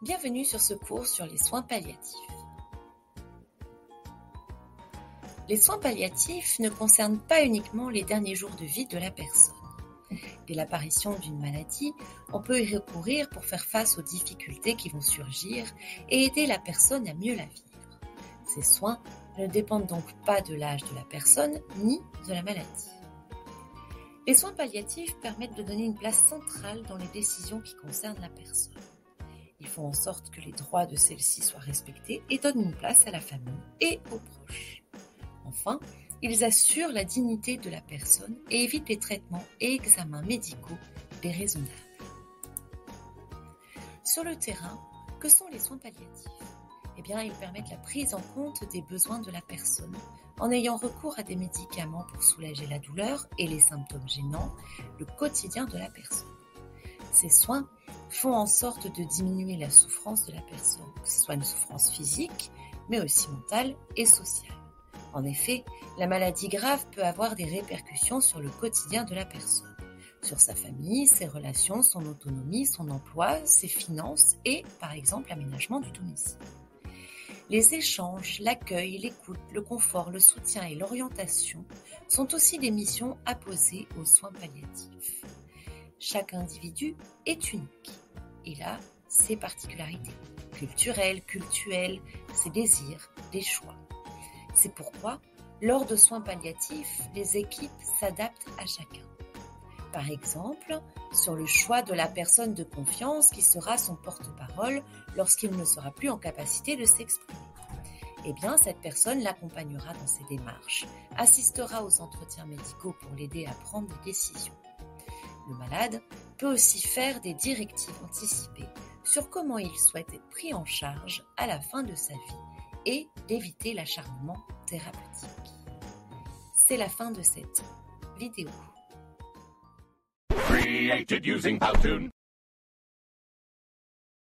Bienvenue sur ce cours sur les soins palliatifs. Les soins palliatifs ne concernent pas uniquement les derniers jours de vie de la personne. Dès l'apparition d'une maladie, on peut y recourir pour faire face aux difficultés qui vont surgir et aider la personne à mieux la vivre. Ces soins ne dépendent donc pas de l'âge de la personne ni de la maladie. Les soins palliatifs permettent de donner une place centrale dans les décisions qui concernent la personne. Ils font en sorte que les droits de celle-ci soient respectés et donnent une place à la famille et aux proches. Enfin, ils assurent la dignité de la personne et évitent les traitements et examens médicaux déraisonnables. Sur le terrain, que sont les soins palliatifs ? Ils permettent la prise en compte des besoins de la personne en ayant recours à des médicaments pour soulager la douleur et les symptômes gênants, le quotidien de la personne. Ces soins font en sorte de diminuer la souffrance de la personne, que ce soit une souffrance physique, mais aussi mentale et sociale. En effet, la maladie grave peut avoir des répercussions sur le quotidien de la personne, sur sa famille, ses relations, son autonomie, son emploi, ses finances et, par exemple, l'aménagement du domicile. Les échanges, l'accueil, l'écoute, le confort, le soutien et l'orientation sont aussi des missions apposées aux soins palliatifs. Chaque individu est unique. Il a ses particularités culturelles, cultuelles, ses désirs, des choix. C'est pourquoi, lors de soins palliatifs, les équipes s'adaptent à chacun. Par exemple, sur le choix de la personne de confiance qui sera son porte-parole lorsqu'il ne sera plus en capacité de s'exprimer. Cette personne l'accompagnera dans ses démarches, assistera aux entretiens médicaux pour l'aider à prendre des décisions. Le malade peut aussi faire des directives anticipées sur comment il souhaite être pris en charge à la fin de sa vie et d'éviter l'acharnement thérapeutique. C'est la fin de cette vidéo. Created using Powtoon.